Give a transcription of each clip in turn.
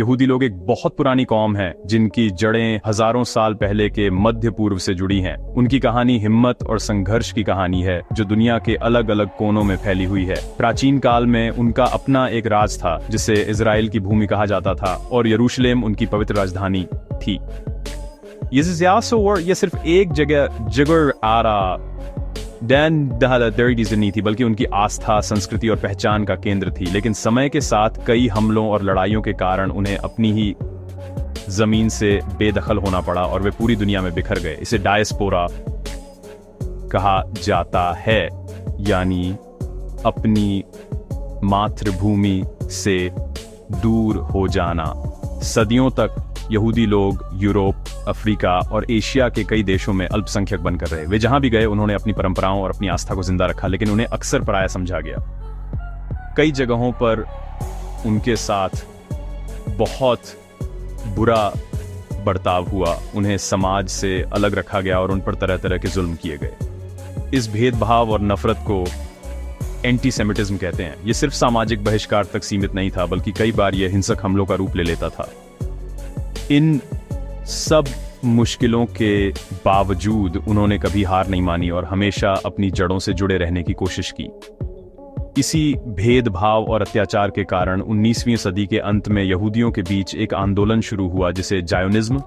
यहूदी लोग एक बहुत पुरानी कौम है जिनकी जड़ें हजारों साल पहले के मध्य पूर्व से जुड़ी हैं। उनकी कहानी हिम्मत और संघर्ष की कहानी है जो दुनिया के अलग अलग कोनों में फैली हुई है। प्राचीन काल में उनका अपना एक राज था जिसे इजराइल की भूमि कहा जाता था और यरूशलेम उनकी पवित्र राजधानी थी। ये सिर्फ एक जगह आ रहा नहीं थी, बल्कि उनकी आस्था, संस्कृति और पहचान का केंद्र थी। लेकिन समय के साथ कई हमलों और लड़ाइयों के कारण उन्हें अपनी ही जमीन से बेदखल होना पड़ा और वे पूरी दुनिया में बिखर गए। इसे डायस्पोरा कहा जाता है, यानी अपनी मातृभूमि से दूर हो जाना। सदियों तक यहूदी लोग यूरोप, अफ्रीका और एशिया के कई देशों में अल्पसंख्यक बनकर रहे। वे जहां भी गए उन्होंने अपनी परंपराओं और अपनी आस्था को जिंदा रखा, लेकिन उन्हें अक्सर पराया समझा गया। कई जगहों पर उनके साथ बहुत बुरा बर्ताव हुआ, उन्हें समाज से अलग रखा गया और उन पर तरह तरह के जुल्म किए गए। इस भेदभाव और नफरत को एंटीसेमिटिज्म कहते हैं। यह सिर्फ सामाजिक बहिष्कार तक सीमित नहीं था, बल्कि कई बार यह हिंसक हमलों का रूप ले लेता था। इन सब मुश्किलों के बावजूद उन्होंने कभी हार नहीं मानी और हमेशा अपनी जड़ों से जुड़े रहने की कोशिश की। इसी भेदभाव और अत्याचार के कारण 19वीं सदी के अंत में यहूदियों के बीच एक आंदोलन शुरू हुआ जिसे जायोनिज्म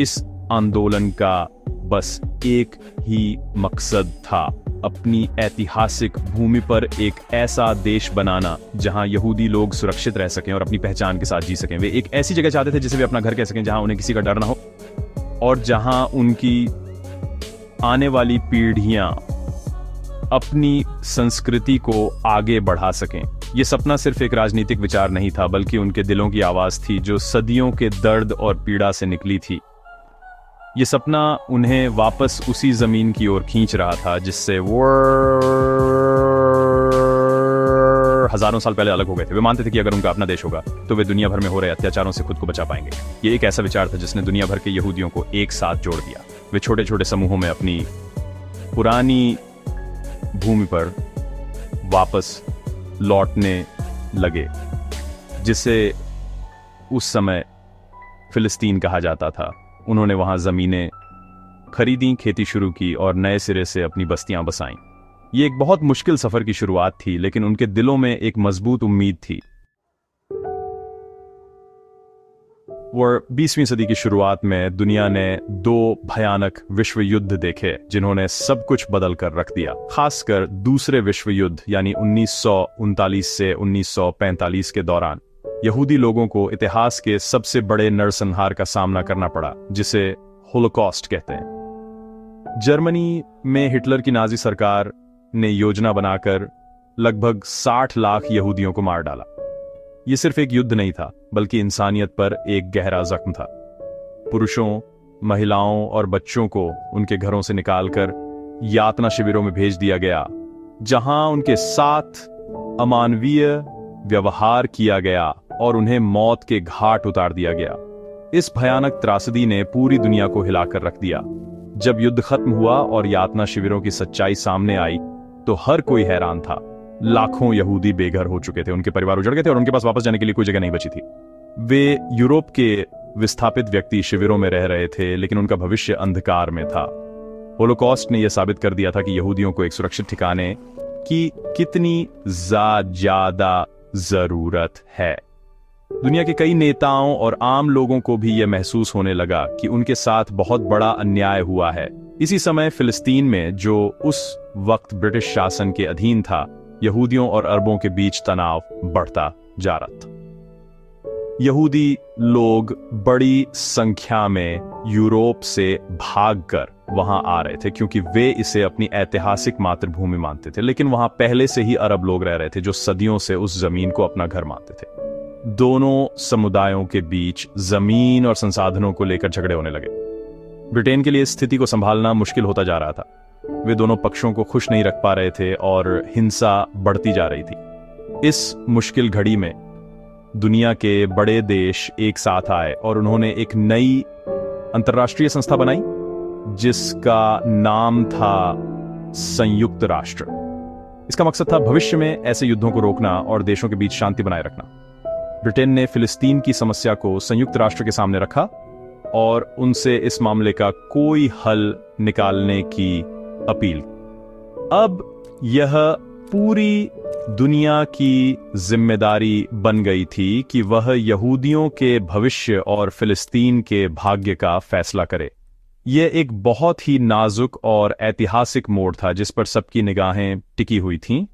इस आंदोलन का बस एक ही मकसद था, अपनी ऐतिहासिक भूमि पर एक ऐसा देश बनाना जहां यहूदी लोग सुरक्षित रह सकें और अपनी पहचान के साथ जी सकें। वे एक ऐसी जगह चाहते थे जिसे वे अपना घर कह सकें, जहां उन्हें किसी का डर ना हो और जहां उनकी आने वाली पीढ़ियां अपनी संस्कृति को आगे बढ़ा सकें। यह सपना सिर्फ एक राजनीतिक विचार नहीं था, बल्कि उनके दिलों की आवाज थी जो सदियों के दर्द और पीड़ा से निकली थी। ये सपना उन्हें वापस उसी जमीन की ओर खींच रहा था जिससे वो हजारों साल पहले अलग हो गए थे। वे मानते थे कि अगर उनका अपना देश होगा तो वे दुनिया भर में हो रहे अत्याचारों से खुद को बचा पाएंगे। ये एक ऐसा विचार था जिसने दुनिया भर के यहूदियों को एक साथ जोड़ दिया। वे छोटे छोटे समूहों में अपनी पुरानी भूमि पर वापस लौटने लगे, जिसे उस समय फिलिस्तीन कहा जाता था। उन्होंने वहां जमीनें खरीदी, खेती शुरू की और नए सिरे से अपनी बस्तियां बसाईं। ये एक बहुत मुश्किल सफर की शुरुआत थी, लेकिन उनके दिलों में एक मजबूत उम्मीद थी। और 20वीं सदी की शुरुआत में दुनिया ने 2 भयानक विश्व युद्ध देखे जिन्होंने सब कुछ बदल कर रख दिया। खासकर दूसरे विश्व युद्ध यानी 1939 से 1945 के दौरान यहूदी लोगों को इतिहास के सबसे बड़े नरसंहार का सामना करना पड़ा, जिसे होलोकॉस्ट कहते हैं। जर्मनी में हिटलर की नाजी सरकार ने योजना बनाकर लगभग 60 लाख यहूदियों को मार डाला। यह सिर्फ एक युद्ध नहीं था, बल्कि इंसानियत पर एक गहरा जख्म था। पुरुषों, महिलाओं और बच्चों को उनके घरों से निकालकर यातना शिविरों में भेज दिया गया, जहां उनके साथ अमानवीय व्यवहार किया गया और उन्हें मौत के घाट उतार दिया गया। इस भयानक त्रासदी ने पूरी दुनिया को हिलाकर रख दिया। जब युद्ध खत्म हुआ और यातना शिविरों की सच्चाई सामने आई तो हर कोई हैरान था। लाखों यहूदी बेघर हो चुके थे, उनके परिवार उजड़ गए थे और उनके पास वापस जाने के लिए कोई जगह नहीं बची थी। वे यूरोप के विस्थापित व्यक्ति शिविरों में रह रहे थे, लेकिन उनका भविष्य अंधकार में था। होलोकॉस्ट ने यह साबित कर दिया था कि यहूदियों को एक सुरक्षित ठिकाने की कितनी ज्यादा जरूरत है। दुनिया के कई नेताओं और आम लोगों को भी यह महसूस होने लगा कि उनके साथ बहुत बड़ा अन्याय हुआ है। इसी समय फिलिस्तीन में, जो उस वक्त ब्रिटिश शासन के अधीन था, यहूदियों और अरबों के बीच तनाव बढ़ता जा रहा था। यहूदी लोग बड़ी संख्या में यूरोप से भागकर वहां आ रहे थे क्योंकि वे इसे अपनी ऐतिहासिक मातृभूमि मानते थे। लेकिन वहां पहले से ही अरब लोग रह रहे थे जो सदियों से उस जमीन को अपना घर मानते थे। दोनों समुदायों के बीच जमीन और संसाधनों को लेकर झगड़े होने लगे। ब्रिटेन के लिए स्थिति को संभालना मुश्किल होता जा रहा था। वे दोनों पक्षों को खुश नहीं रख पा रहे थे और हिंसा बढ़ती जा रही थी। इस मुश्किल घड़ी में दुनिया के बड़े देश एक साथ आए और उन्होंने एक नई अंतर्राष्ट्रीय संस्था बनाई जिसका नाम था संयुक्त राष्ट्र। इसका मकसद था भविष्य में ऐसे युद्धों को रोकना और देशों के बीच शांति बनाए रखना। ब्रिटेन ने फिलिस्तीन की समस्या को संयुक्त राष्ट्र के सामने रखा और उनसे इस मामले का कोई हल निकालने की अपील। अब यह पूरी दुनिया की जिम्मेदारी बन गई थी कि वह यहूदियों के भविष्य और फिलिस्तीन के भाग्य का फैसला करे। यह एक बहुत ही नाजुक और ऐतिहासिक मोड़ था जिस पर सबकी निगाहें टिकी हुई थीं।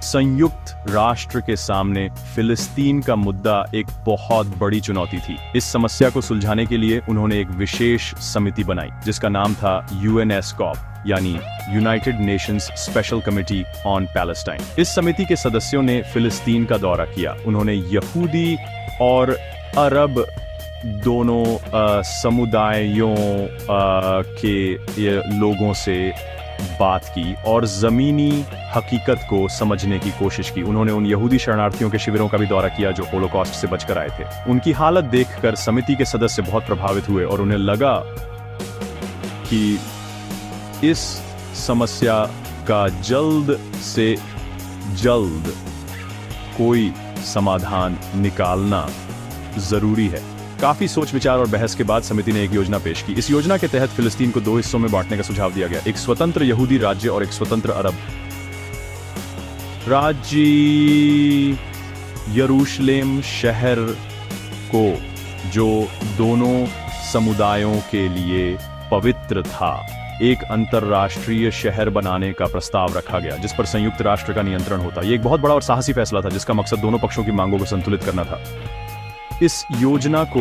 संयुक्त राष्ट्र के सामने फिलिस्तीन का मुद्दा एक बहुत बड़ी चुनौती थी। इस समस्या को सुलझाने के लिए उन्होंने एक विशेष समिति बनाई जिसका नाम था यूएनएसकॉप यानी United Nations special committee on Palestine. इस समिति के सदस्यों ने फिलिस्तीन का दौरा किया। उन्होंने यहूदी और अरब दोनों समुदायों के लोगों से बात की और जमीनी हकीकत को समझने की कोशिश की। उन्होंने उन यहूदी शरणार्थियों के शिविरों का भी दौरा किया जो होलोकॉस्ट से बचकर आए थे। उनकी हालत देखकर समिति के सदस्य बहुत प्रभावित हुए और उन्हें लगा कि इस समस्या का जल्द से जल्द कोई समाधान निकालना जरूरी है। काफी सोच विचार और बहस के बाद समिति ने एक योजना पेश की। इस योजना के तहत फिलिस्तीन को 2 हिस्सों में बांटने का सुझाव दिया गया, एक स्वतंत्र यहूदी राज्य और एक स्वतंत्र अरब राज्य। यरूशलेम शहर को, जो दोनों समुदायों के लिए पवित्र था, एक अंतरराष्ट्रीय शहर बनाने का प्रस्ताव रखा गया जिस पर संयुक्त राष्ट्र का नियंत्रण होता। यह एक बहुत बड़ा और साहसी फैसला था जिसका मकसद दोनों पक्षों की मांगों को संतुलित करना था। इस योजना को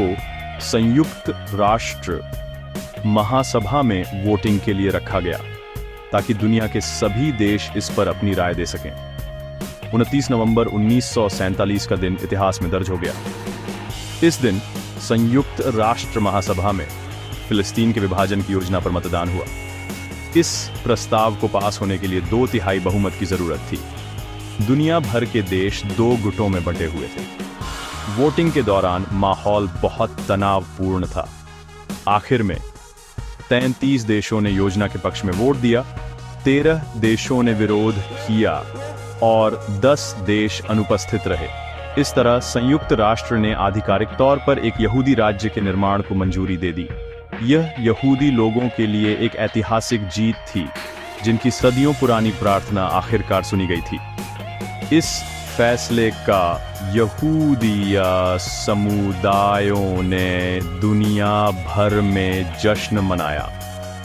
संयुक्त राष्ट्र महासभा में वोटिंग के लिए रखा गया ताकि दुनिया के सभी देश इस पर अपनी राय दे सकें। 29 नवंबर 1947 का दिन इतिहास में दर्ज हो गया। इस दिन संयुक्त राष्ट्र महासभा में फिलिस्तीन के विभाजन की योजना पर मतदान हुआ। इस प्रस्ताव को पास होने के लिए 2/3 बहुमत की जरूरत थी। दुनिया भर के देश 2 गुटों में बंटे हुए थे। वोटिंग के दौरान माहौल बहुत तनावपूर्ण था। आखिर में 33 देशों ने योजना के पक्ष में वोट दिया, 13 देशों ने विरोध किया और 10 देश अनुपस्थित रहे। इस तरह संयुक्त राष्ट्र ने आधिकारिक तौर पर एक यहूदी राज्य के निर्माण को मंजूरी दे दी। यह यहूदी लोगों के लिए एक ऐतिहासिक जीत थी जिनकी सदियों पुरानी प्रार्थना आखिरकार सुनी गई थी। इस फैसले का यहूदी समुदायों ने दुनिया भर में जश्न मनाया।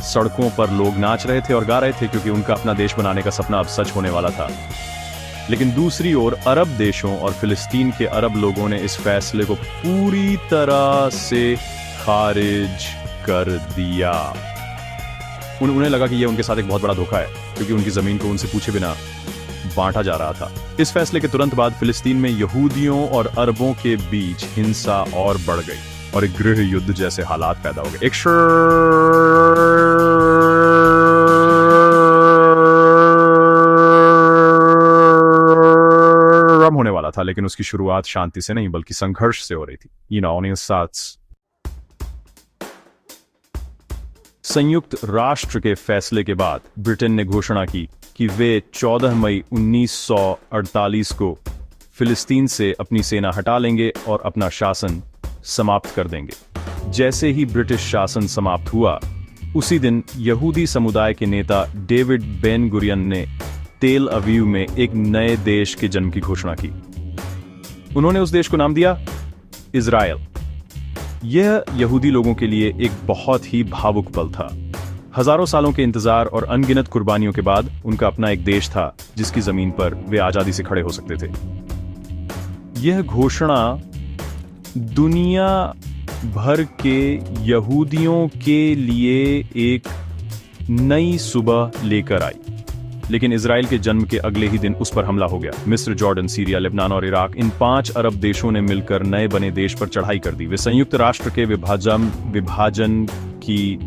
सड़कों पर लोग नाच रहे थे और गा रहे थे क्योंकि उनका अपना देश बनाने का सपना अब सच होने वाला था। लेकिन दूसरी ओर अरब देशों और फिलिस्तीन के अरब लोगों ने इस फैसले को पूरी तरह से खारिज कर दिया। उन्हें लगा कि यह उनके साथ एक बहुत बड़ा धोखा है क्योंकि उनकी जमीन को उनसे पूछे बिना बांटा जा रहा था। इस फैसले के तुरंत बाद फिलिस्तीन में यहूदियों और अरबों के बीच हिंसा और बढ़ गई और एक गृह युद्ध जैसे हालात पैदा हो गए। एक होने वाला था, लेकिन उसकी शुरुआत शांति से नहीं बल्कि संघर्ष से हो रही थी। संयुक्त राष्ट्र के फैसले के बाद ब्रिटेन ने घोषणा की कि वे 14 मई 1948 को फिलिस्तीन से अपनी सेना हटा लेंगे और अपना शासन समाप्त कर देंगे। जैसे ही ब्रिटिश शासन समाप्त हुआ, उसी दिन यहूदी समुदाय के नेता डेविड बेन गुरियन ने तेल अवीव में एक नए देश के जन्म की घोषणा की। उन्होंने उस देश को नाम दिया इजराइल। यह यहूदी लोगों के लिए एक बहुत ही भावुक पल था। हजारों सालों के इंतजार और अनगिनत कुर्बानियों के बाद उनका अपना एक देश था जिसकी जमीन पर वे आजादी से खड़े हो सकते थे। यह घोषणा दुनिया भर के यहूदियों के लिए एक नई सुबह लेकर आई। लेकिन इजराइल के जन्म के अगले ही दिन उस पर हमला हो गया। मिस्र, जॉर्डन, सीरिया, लेबनान और इराक, इन 5 अरब देशों ने मिलकर नए बने देश पर चढ़ाई कर दी। वे संयुक्त राष्ट्र के विभाजन की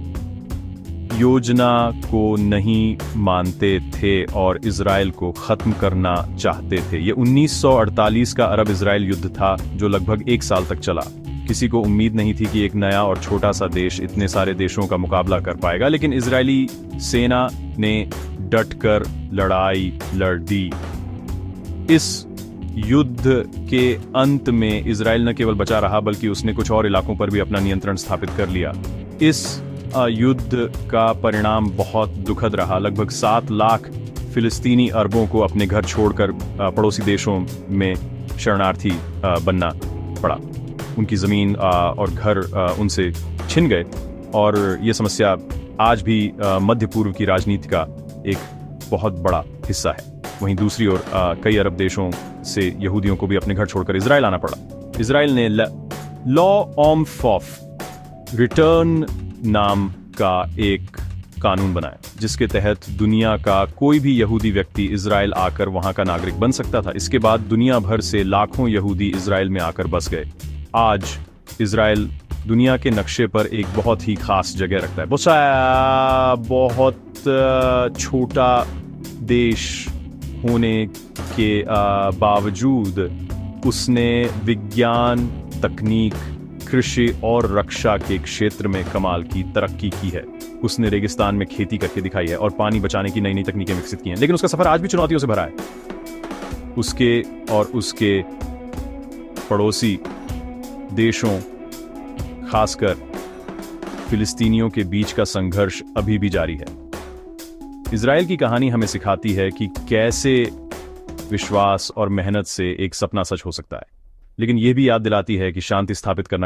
योजना को नहीं मानते थे और इजराइल को खत्म करना चाहते थे। यह 1948 का अरब इजराइल युद्ध था जो लगभग 1 साल तक चला। किसी को उम्मीद नहीं थी कि एक नया और छोटा सा देश इतने सारे देशों का मुकाबला कर पाएगा, लेकिन इजरायली सेना ने डटकर लड़ाई लड़ दी। इस युद्ध के अंत में इजराइल न केवल बचा रहा बल्कि उसने कुछ और इलाकों पर भी अपना नियंत्रण स्थापित कर लिया। इस युद्ध का परिणाम बहुत दुखद रहा। लगभग 7 लाख फिलिस्तीनी अरबों को अपने घर छोड़कर पड़ोसी देशों में शरणार्थी बनना पड़ा। उनकी ज़मीन और घर उनसे छिन गए और ये समस्या आज भी मध्य पूर्व की राजनीति का एक बहुत बड़ा हिस्सा है। वहीं दूसरी ओर कई अरब देशों से यहूदियों को भी अपने घर छोड़कर इजराइल आना पड़ा। इजराइल ने लॉ ऑफ रिटर्न नाम का एक कानून बनाया, जिसके तहत दुनिया का कोई भी यहूदी व्यक्ति इजराइल आकर वहां का नागरिक बन सकता था। इसके बाद दुनिया भर से लाखों यहूदी इजराइल में आकर बस गए। आज इजराइल दुनिया के नक्शे पर एक बहुत ही खास जगह रखता है। बहुत छोटा देश होने के बावजूद उसने विज्ञान, तकनीक, कृषि और रक्षा के क्षेत्र में कमाल की तरक्की की है। उसने रेगिस्तान में खेती करके दिखाई है और पानी बचाने की नई नई तकनीकें विकसित की हैं। लेकिन उसका सफर आज भी चुनौतियों से भरा है। उसके और उसके पड़ोसी देशों, खासकर फिलिस्तीनियों के बीच का संघर्ष अभी भी जारी है। इजराइल की कहानी हमें सिखाती है कि कैसे विश्वास और मेहनत से एक सपना सच हो सकता है, लेकिन यह भी याद दिलाती है कि शांति स्थापित करना